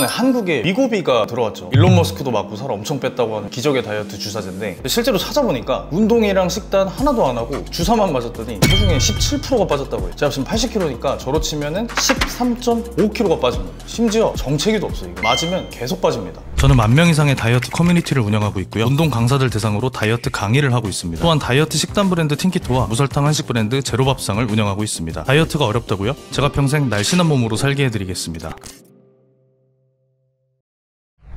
이번에 한국에 위고비가 들어왔죠. 일론 머스크도 맞고 살 엄청 뺐다고 하는 기적의 다이어트 주사제인데 실제로 찾아보니까 운동이랑 식단 하나도 안 하고 주사만 맞았더니 체중에 17%가 빠졌다고 해요. 제가 지금 80kg니까 저로 치면은 13.5kg가 빠진 거예요. 심지어 정체기도 없어요. 이거 맞으면 계속 빠집니다. 저는 10,000명 이상의 다이어트 커뮤니티를 운영하고 있고요. 운동 강사들 대상으로 다이어트 강의를 하고 있습니다. 또한 다이어트 식단 브랜드 틴키토와 무설탕 한식 브랜드 제로밥상을 운영하고 있습니다. 다이어트가 어렵다고요? 제가 평생 날씬한 몸으로 살게 해드리겠습니다.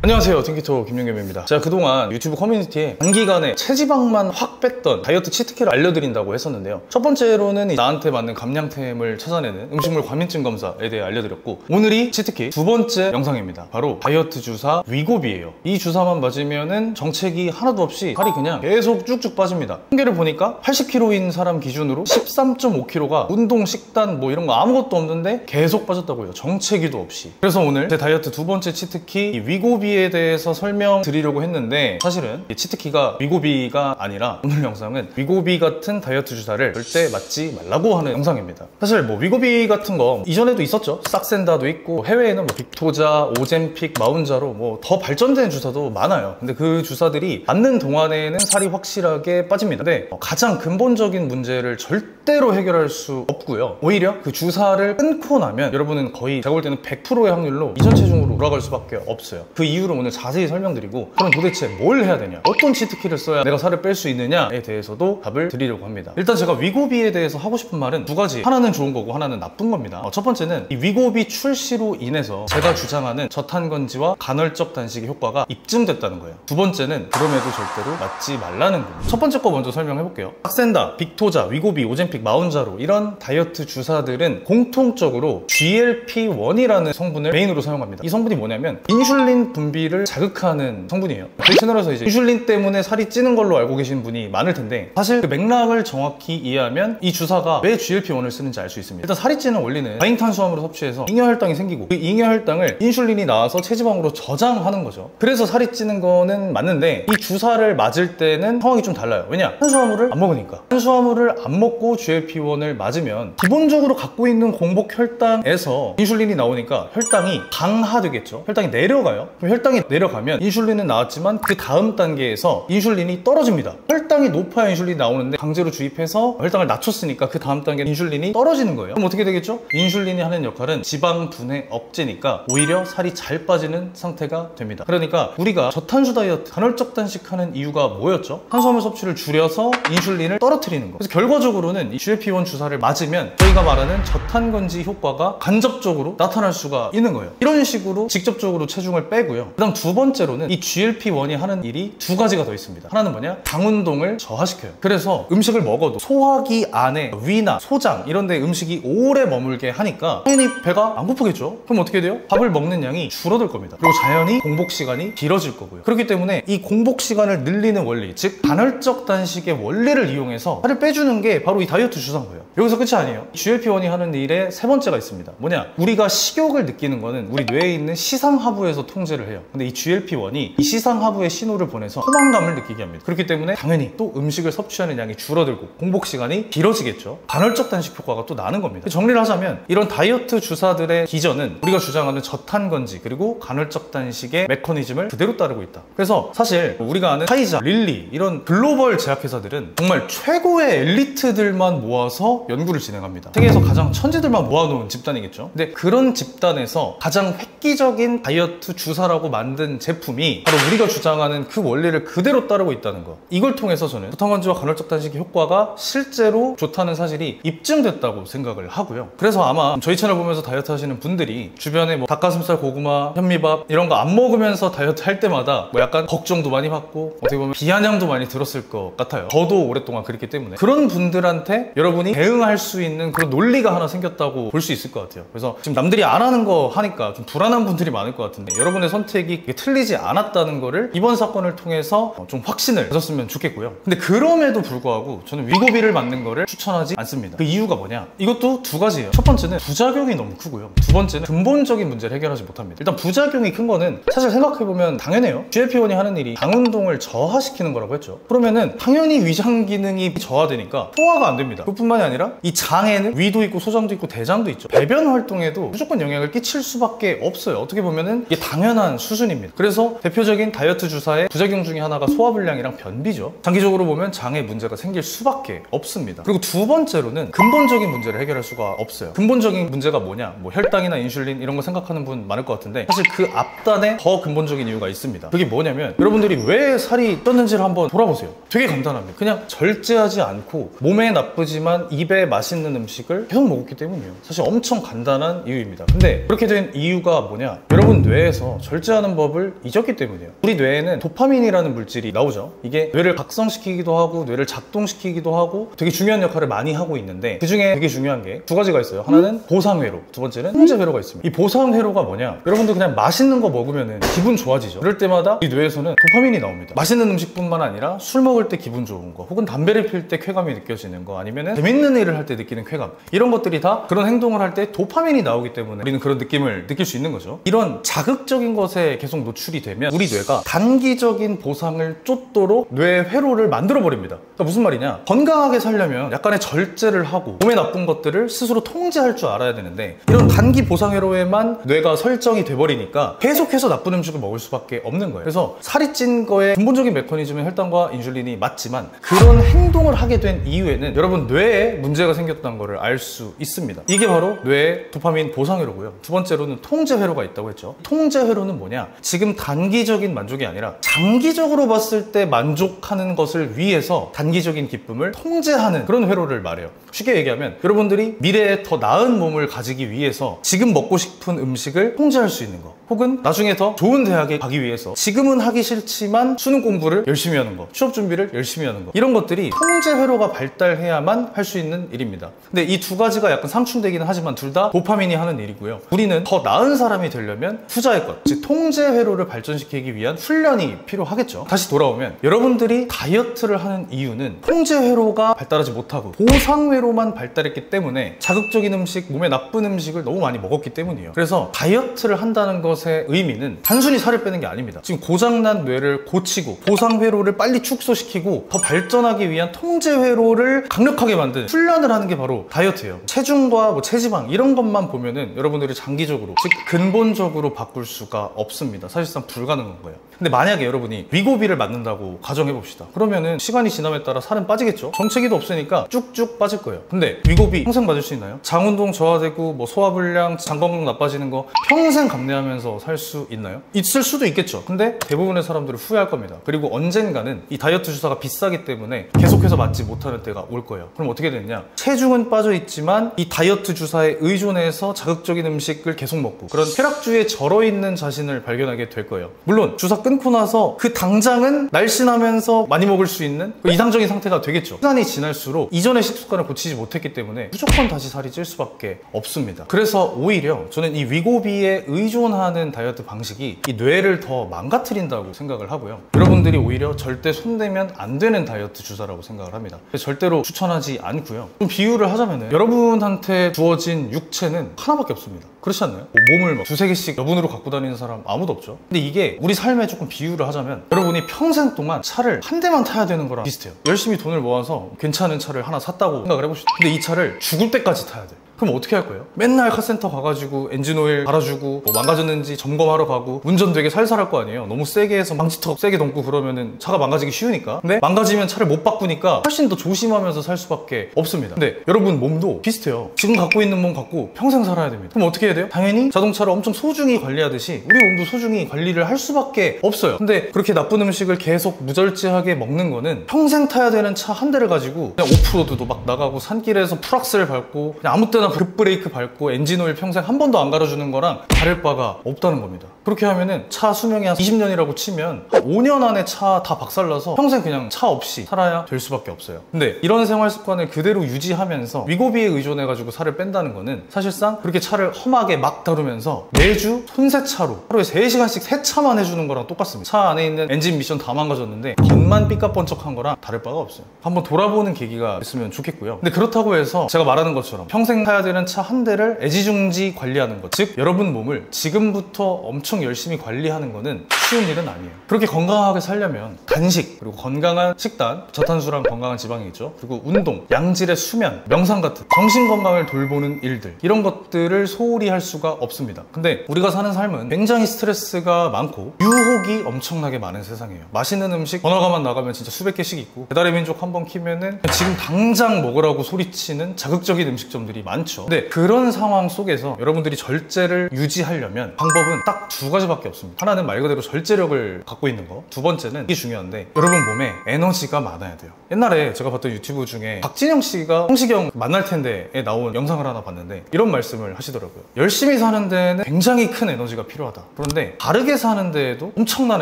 안녕하세요, 틴키토 김용겸입니다. 제가 그동안 유튜브 커뮤니티에 단기간에 체지방만 확 뺐던 다이어트 치트키를 알려드린다고 했었는데요. 첫 번째로는 나한테 맞는 감량템을 찾아내는 음식물 과민증 검사에 대해 알려드렸고, 오늘이 치트키 두 번째 영상입니다. 바로 다이어트 주사 위고비예요. 이 주사만 맞으면은 정체기 하나도 없이 살이 그냥 계속 쭉쭉 빠집니다. 통계를 보니까 80kg인 사람 기준으로 13.5kg가 운동, 식단 뭐 이런 거 아무것도 없는데 계속 빠졌다고 해요. 정체기도 없이. 그래서 오늘 제 다이어트 두 번째 치트키 이 위고비 에 대해서 설명드리려고 했는데, 사실은 이 치트키가 위고비가 아니라 오늘 영상은 위고비 같은 다이어트 주사를 절대 맞지 말라고 하는 영상입니다. 사실 뭐 위고비 같은 거 이전에도 있었죠. 싹센다도 있고, 해외에는 뭐 빅토자, 오젬픽, 마운자로 뭐 더 발전된 주사도 많아요. 근데 그 주사들이 맞는 동안에는 살이 확실하게 빠집니다. 근데 가장 근본적인 문제를 절대로 해결할 수 없고요. 오히려 그 주사를 끊고 나면 여러분은 거의 제가 볼 때는 100%의 확률로 이전 체중으로 돌아갈 수밖에 없어요. 그 이유를 오늘 자세히 설명드리고, 그럼 도대체 뭘 해야 되냐, 어떤 치트키를 써야 내가 살을 뺄 수 있느냐에 대해서도 답을 드리려고 합니다. 일단 제가 위고비에 대해서 하고 싶은 말은 두 가지. 하나는 좋은 거고 하나는 나쁜 겁니다. 첫 번째는 이 위고비 출시로 인해서 제가 주장하는 저탄건지와 간헐적 단식의 효과가 입증됐다는 거예요. 두 번째는 그럼에도 절대로 맞지 말라는 거예요. 첫 번째 거 먼저 설명해 볼게요. 싹센다, 빅토자, 위고비, 오젬픽, 마운자로 이런 다이어트 주사들은 공통적으로 GLP-1이라는 성분을 메인으로 사용합니다. 이 성분이 뭐냐면 인슐린 분비를 자극하는 성분이에요. 저희 채널에서 이제 인슐린 때문에 살이 찌는 걸로 알고 계신 분이 많을 텐데, 사실 그 맥락을 정확히 이해하면 이 주사가 왜 GLP-1을 쓰는지 알 수 있습니다. 일단 살이 찌는 원리는 과잉탄수화물을 섭취해서 잉여혈당이 생기고, 그 잉여혈당을 인슐린이 나와서 체지방으로 저장하는 거죠. 그래서 살이 찌는 거는 맞는데, 이 주사를 맞을 때는 상황이 좀 달라요. 왜냐? 탄수화물을 안 먹으니까. 탄수화물을 안 먹고 GLP-1을 맞으면 기본적으로 갖고 있는 공복 혈당에서 인슐린이 나오니까 혈당이 강화되겠죠. 혈당이 내려가요. 그럼 혈당이 내려가면 인슐린은 나왔지만 그 다음 단계에서 인슐린이 떨어집니다. 혈당이 높아야 인슐린이 나오는데 강제로 주입해서 혈당을 낮췄으니까 그 다음 단계 인슐린이 떨어지는 거예요. 그럼 어떻게 되겠죠? 인슐린이 하는 역할은 지방 분해 억제니까 오히려 살이 잘 빠지는 상태가 됩니다. 그러니까 우리가 저탄수 다이어트, 간헐적 단식하는 이유가 뭐였죠? 탄수화물 섭취를 줄여서 인슐린을 떨어뜨리는 거. 그래서 결과적으로는 이 GLP-1 주사를 맞으면 저희가 말하는 저탄건지 효과가 간접적으로 나타날 수가 있는 거예요. 이런 식으로 직접적으로 체중을 빼고요. 그 다음 두 번째로는 이 GLP-1이 하는 일이 두 가지가 더 있습니다. 하나는 뭐냐? 당운동을 저하시켜요. 그래서 음식을 먹어도 소화기 안에 위나 소장 이런 데 음식이 오래 머물게 하니까 당연히 배가 안 고프겠죠? 그럼 어떻게 돼요? 밥을 먹는 양이 줄어들 겁니다. 그리고 자연히 공복 시간이 길어질 거고요. 그렇기 때문에 이 공복 시간을 늘리는 원리, 즉 간헐적 단식의 원리를 이용해서 살을 빼주는 게 바로 이 다이어트 주사인 거예요. 여기서 끝이 아니에요. GLP-1이 하는 일에 세 번째가 있습니다. 뭐냐? 우리가 식욕을 느끼는 거는 우리 뇌에 있는 시상하부에서 통제를 해요. 근데 이 GLP-1이 이 시상하부에 신호를 보내서 포만감을 느끼게 합니다. 그렇기 때문에 당연히 또 음식을 섭취하는 양이 줄어들고 공복 시간이 길어지겠죠. 간헐적 단식 효과가 또 나는 겁니다. 정리를 하자면 이런 다이어트 주사들의 기전은 우리가 주장하는 저탄건지 그리고 간헐적 단식의 메커니즘을 그대로 따르고 있다. 그래서 사실 우리가 아는 카이자, 릴리 이런 글로벌 제약회사들은 정말 최고의 엘리트들만 모아서 연구를 진행합니다. 세계에서 가장 천재들만 모아놓은 집단이겠죠. 근데 그런 집단에서 가장 획기적인 다이어트 주사라고 만든 제품이 바로 우리가 주장하는 그 원리를 그대로 따르고 있다는 거. 이걸 통해서 저는 저탄건지와 간헐적 단식의 효과가 실제로 좋다는 사실이 입증됐다고 생각을 하고요. 그래서 아마 저희 채널 보면서 다이어트 하시는 분들이 주변에 뭐 닭가슴살, 고구마, 현미밥 이런 거 안 먹으면서 다이어트 할 때마다 뭐 약간 걱정도 많이 받고 어떻게 보면 비아냥도 많이 들었을 것 같아요. 저도 오랫동안 그랬기 때문에. 그런 분들한테 여러분이 대응할 수 있는 그런 논리가 하나 생겼다고 볼 수 있을 것 같아요. 그래서 지금 남들이 안 하는 거 하니까 좀 불안한 분들이 많을 것 같은데, 여러분의 선택이 틀리지 않았다는 거를 이번 사건을 통해서 좀 확신을 가졌으면 좋겠고요. 근데 그럼에도 불구하고 저는 위고비를 맞는 거를 추천하지 않습니다. 그 이유가 뭐냐? 이것도 두 가지예요. 첫 번째는 부작용이 너무 크고요. 두 번째는 근본적인 문제를 해결하지 못합니다. 일단 부작용이 큰 거는 사실 생각해보면 당연해요. GLP-1이 하는 일이 당운동을 저하시키는 거라고 했죠. 그러면은 당연히 위장 기능이 저하되니까 소화가 안 됩니다. 됩니다. 그뿐만이 아니라 이 장에는 위도 있고 소장도 있고 대장도 있죠. 배변 활동에도 무조건 영향을 끼칠 수밖에 없어요. 어떻게 보면은 이게 당연한 수준입니다. 그래서 대표적인 다이어트 주사의 부작용 중에 하나가 소화불량이랑 변비죠. 장기적으로 보면 장에 문제가 생길 수밖에 없습니다. 그리고 두 번째로는 근본적인 문제를 해결할 수가 없어요. 근본적인 문제가 뭐냐? 뭐 혈당이나 인슐린 이런 거 생각하는 분 많을 것 같은데 사실 그 앞단에 더 근본적인 이유가 있습니다. 그게 뭐냐면 여러분들이 왜 살이 쪘는지를 한번 돌아보세요. 되게 간단합니다. 그냥 절제하지 않고 몸에 나쁘지만 입에 맛있는 음식을 계속 먹었기 때문이에요. 사실 엄청 간단한 이유입니다. 근데 그렇게 된 이유가 뭐냐? 여러분 뇌에서 절제하는 법을 잊었기 때문이에요. 우리 뇌에는 도파민이라는 물질이 나오죠. 이게 뇌를 각성시키기도 하고 뇌를 작동시키기도 하고 되게 중요한 역할을 많이 하고 있는데 그 중에 되게 중요한 게 두 가지가 있어요. 하나는 보상회로, 두 번째는 통제회로가 있습니다. 이 보상회로가 뭐냐? 여러분들 그냥 맛있는 거 먹으면 기분 좋아지죠. 그럴 때마다 이 뇌에서는 도파민이 나옵니다. 맛있는 음식뿐만 아니라 술 먹을 때 기분 좋은 거, 혹은 담배를 필 때 쾌감이 느껴지는 거, 아니면 재밌는 일을 할 때 느끼는 쾌감, 이런 것들이 다 그런 행동을 할 때 도파민이 나오기 때문에 우리는 그런 느낌을 느낄 수 있는 거죠. 이런 자극적인 것에 계속 노출이 되면 우리 뇌가 단기적인 보상을 쫓도록 뇌 회로를 만들어 버립니다. 그러니까 무슨 말이냐? 건강하게 살려면 약간의 절제를 하고 몸에 나쁜 것들을 스스로 통제할 줄 알아야 되는데 이런 단기 보상 회로에만 뇌가 설정이 돼버리니까 계속해서 나쁜 음식을 먹을 수밖에 없는 거예요. 그래서 살이 찐 거의 근본적인 메커니즘은 혈당과 인슐린이 맞지만 그런 행동을 하게 된 이유에는 여러분 뇌에 문제가 생겼다는 것을 알 수 있습니다. 이게 바로 뇌의 도파민 보상 회로고요. 두 번째로는 통제 회로가 있다고 했죠. 통제 회로는 뭐냐? 지금 단기적인 만족이 아니라 장기적으로 봤을 때 만족하는 것을 위해서 단기적인 기쁨을 통제하는 그런 회로를 말해요. 쉽게 얘기하면 여러분들이 미래에 더 나은 몸을 가지기 위해서 지금 먹고 싶은 음식을 통제할 수 있는 거, 혹은 나중에 더 좋은 대학에 가기 위해서 지금은 하기 싫지만 수능 공부를 열심히 하는 거, 취업 준비를 열심히 하는 거, 이런 것들이 통제 회로가 발달해야만 할 수 있는 일입니다. 근데 이 두 가지가 약간 상충되기는 하지만 둘 다 도파민이 하는 일이고요. 우리는 더 나은 사람이 되려면 후자의 것, 즉 통제 회로를 발전시키기 위한 훈련이 필요하겠죠. 다시 돌아오면 여러분들이 다이어트를 하는 이유는 통제 회로가 발달하지 못하고 보상 회로만 발달했기 때문에 자극적인 음식, 몸에 나쁜 음식을 너무 많이 먹었기 때문이에요. 그래서 다이어트를 한다는 것의 의미는 단순히 살을 빼는 게 아닙니다. 지금 고장난 뇌를 고치고 보상 회로를 빨리 축소시키고 더 발전하기 위한 통제 회로를 강력하게 만든 훈련을 하는 게 바로 다이어트예요. 체중과 뭐 체지방 이런 것만 보면은 여러분들이 장기적으로, 즉 근본적으로 바꿀 수가 없습니다. 사실상 불가능한 거예요. 근데 만약에 여러분이 위고비를 맞는다고 가정해 봅시다. 그러면은 시간이 지남에 따라 살은 빠지겠죠. 정체기도 없으니까 쭉쭉 빠질 거예요. 근데 위고비 평생 맞을 수 있나요? 장운동 저하되고 뭐 소화불량, 장건강 나빠지는 거 평생 감내하면서 살 수 있나요? 있을 수도 있겠죠. 근데 대부분의 사람들은 후회할 겁니다. 그리고 언젠가는 이 다이어트 주사가 비싸기 때문에 계속해서 맞지 못하는 때가 올 거예요. 그럼 어떻게 되느냐? 체중은 빠져 있지만 이 다이어트 주사에 의존해서 자극적인 음식을 계속 먹고 그런 쾌락주의에 절어 있는 자신을 발견하게 될 거예요. 물론 주사 끊고 나서 그 당장은 날씬하면서 많이 먹을 수 있는 이상적인 상태가 되겠죠. 시간이 지날수록 이전의 식습관을 고치지 못했기 때문에 무조건 다시 살이 찔 수밖에 없습니다. 그래서 오히려 저는 이 위고비에 의존하는 다이어트 방식이 이 뇌를 더 망가뜨린다고 생각을 하고요. 여러분들이 오히려 절대 손대면 안 되는 다이어트 주사라고 생각을 합니다. 절대로 추천하지 않고요. 좀 비유를 하자면 여러분한테 주어진 육체는 하나밖에 없습니다. 그렇지 않나요? 몸을 막 두세 개씩 여분으로 갖고 다니는 사람 아무도 없죠. 근데 이게 우리 삶에 조금 비유를 하자면 여러분이 평생 동안 차를 한 대만 타야 되는 거랑 비슷해요. 열심히 돈을 모아서 괜찮은 차를 하나 샀다고 생각을 해보시죠. 근데 이 차를 죽을 때까지 타야 돼. 그럼 어떻게 할 거예요? 맨날 카센터 가가지고 엔진오일 갈아주고 뭐 망가졌는지 점검하러 가고 운전 되게 살살 할 거 아니에요. 너무 세게 해서 망치턱 세게 넘고 그러면은 차가 망가지기 쉬우니까. 근데 망가지면 차를 못 바꾸니까 훨씬 더 조심하면서 살 수밖에 없습니다. 근데 여러분 몸도 비슷해요. 지금 갖고 있는 몸 갖고 평생 살아야 됩니다. 그럼 어떻게 해야 돼요? 당연히 자동차를 엄청 소중히 관리하듯이 우리 몸도 소중히 관리를 할 수밖에 없어요. 근데 그렇게 나쁜 음식을 계속 무절제하게 먹는 거는 평생 타야 되는 차 한 대를 가지고 그냥 오프로드도 막 나가고 산길에서 풀악셀 밟고 그냥 아무 때나 급브레이크 밟고 엔진오일 평생 한 번도 안 갈아주는 거랑 다를 바가 없다는 겁니다. 그렇게 하면은 차 수명이 한 20년이라고 치면 한 5년 안에 차 다 박살나서 평생 그냥 차 없이 살아야 될 수밖에 없어요. 근데 이런 생활 습관을 그대로 유지하면서 위고비에 의존해가지고 살을 뺀다는 거는 사실상 그렇게 차를 험하게 막 다루면서 매주 손세차로 하루에 3시간씩 세차만 해주는 거랑 똑같습니다. 차 안에 있는 엔진 미션 다 망가졌는데 겉만 삐까번쩍한 거랑 다를 바가 없어요. 한번 돌아보는 계기가 있으면 좋겠고요. 근데 그렇다고 해서 제가 말하는 것처럼 평생 타야 타야 되는 차 한 대를 애지중지 관리하는 것, 즉 여러분 몸을 지금부터 엄청 열심히 관리하는 거는 쉬운 일은 아니에요. 그렇게 건강하게 살려면 단식, 그리고 건강한 식단, 저탄수랑 건강한 지방이죠. 그리고 운동, 양질의 수면, 명상 같은 정신 건강을 돌보는 일들, 이런 것들을 소홀히 할 수가 없습니다. 근데 우리가 사는 삶은 굉장히 스트레스가 많고 유혹이 엄청나게 많은 세상이에요. 맛있는 음식 번화가만 나가면 진짜 수백 개씩 있고, 배달의 민족 한번 키면은 지금 당장 먹으라고 소리치는 자극적인 음식점들이 많죠. 근데 그런 상황 속에서 여러분들이 절제를 유지하려면 방법은 딱 두 가지밖에 없습니다. 하나는 말 그대로 절제력을 갖고 있는 거, 두 번째는 이게 중요한데 여러분 몸에 에너지가 많아야 돼요. 옛날에 제가 봤던 유튜브 중에 박진영 씨가 성시경 만날 텐데에 나온 영상을 하나 봤는데 이런 말씀을 하시더라고요. 열심히 사는 데는 굉장히 큰 에너지가 필요하다. 그런데 바르게 사는 데에도 엄청난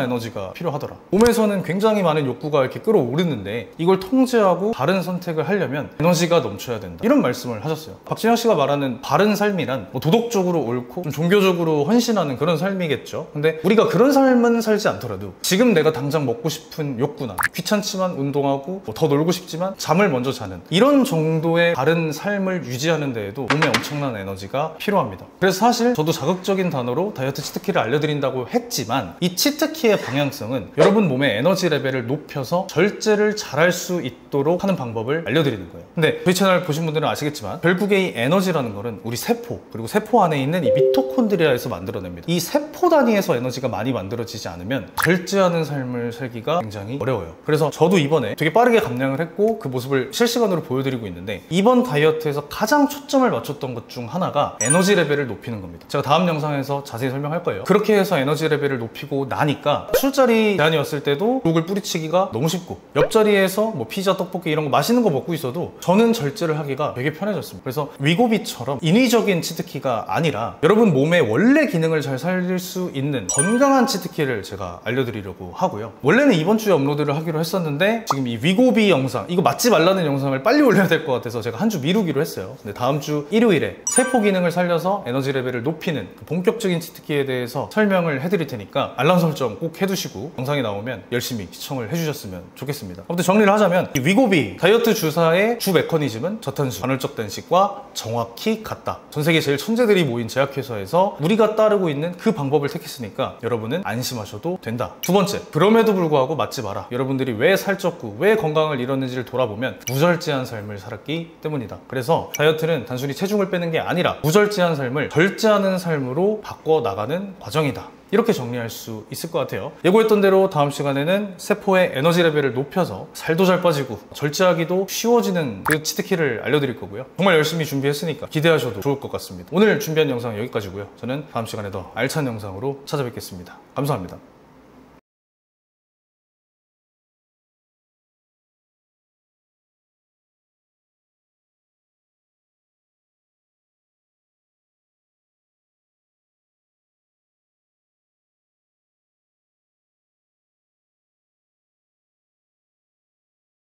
에너지가 필요하더라. 몸에서는 굉장히 많은 욕구가 이렇게 끌어오르는데 이걸 통제하고 바른 선택을 하려면 에너지가 넘쳐야 된다. 이런 말씀을 하셨어요. 박진영 씨가 말하는 바른 삶이란 뭐 도덕적으로 옳고 좀 종교적으로 헌신하는 그런 삶이겠죠. 근데 우리가 그런 삶은 살지 않더라도 지금 내가 당장 먹고 싶은 욕구나 귀찮지만 운동하고 뭐 더 놀고 싶지만 잠을 먼저 자는 이런 정도의 바른 삶을 유지하는 데에도 몸에 엄청난 에너지가 필요합니다. 그래서 사실 저도 자극적인 단어로 다이어트 치트키를 알려드린다고 했지만 이 치트키의 방향성은 여러분 몸의 에너지 레벨을 높여서 절제를 잘할 수 있도록 하는 방법을 알려드리는 거예요. 근데 저희 채널 보신 분들은 아시겠지만 결국에 이 에너지라는 거는 우리 세포, 그리고 세포 안에 있는 이 미토콘드리아에서 만들어냅니다. 이 세포 단위에서 에너지가 많이 만들어지지 않으면 절제하는 삶을 살기가 굉장히 어려워요. 그래서 저도 이번에 되게 빠르게 감량을 했고 그 모습을 실시간으로 보여드리고 있는데 이번 다이어트에서 가장 초점을 맞췄던 것 중 하나가 에너지 레벨을 높이는 겁니다. 제가 다음 영상에서 자세히 설명할 거예요. 그렇게 해서 에너지 레벨을 높이고 나니까 술자리 제한이었을 때도 욕을 뿌리치기가 너무 쉽고, 옆자리에서 뭐 피자, 떡볶이 이런 거 맛있는 거 먹고 있어도 저는 절제를 하기가 되게 편해졌습니다. 그래서 위고비처럼 인위적인 치트키가 아니라 여러분 몸의 원래 기능을 잘 살릴 수 있는 건강한 치트키를 제가 알려드리려고 하고요. 원래는 이번 주에 업로드를 하기로 했었는데 지금 이 위고비 영상, 이거 맞지 말라는 영상을 빨리 올려야 될 것 같아서 제가 한 주 미루기로 했어요. 근데 다음 주 일요일에 세포 기능을 살려서 에너지 레벨을 높이는 그 본격적인 치트키에 대해서 설명을 해드릴 테니까 알람 설정 꼭 해두시고 영상이 나오면 열심히 시청을 해주셨으면 좋겠습니다. 아무튼 정리를 하자면 이 위고비 다이어트 주사의 주 메커니즘은 저탄수, 간헐적 단식과 정확히 같다. 전 세계 제일 천재들이 모인 제약회사에서 우리가 따르고 있는 그 방법을 택했으니까 여러분은 안심하셔도 된다. 두 번째, 그럼에도 불구하고 맞지 마라. 여러분들이 왜 살쪘고 왜 건강을 잃었는지를 돌아보면 무절제한 삶을 살았기 때문이다. 그래서 다이어트는 단순히 체중을 빼는 게 아니라 무절제한 삶을 절제하는 삶으로 바꿔나가는 과정이다. 이렇게 정리할 수 있을 것 같아요. 예고했던 대로 다음 시간에는 세포의 에너지 레벨을 높여서 살도 잘 빠지고 절제하기도 쉬워지는 그 치트키를 알려드릴 거고요. 정말 열심히 준비했으니까 기대하셔도 좋을 것 같습니다. 오늘 준비한 영상은 여기까지고요. 저는 다음 시간에 더 알찬 영상으로 찾아뵙겠습니다. 감사합니다.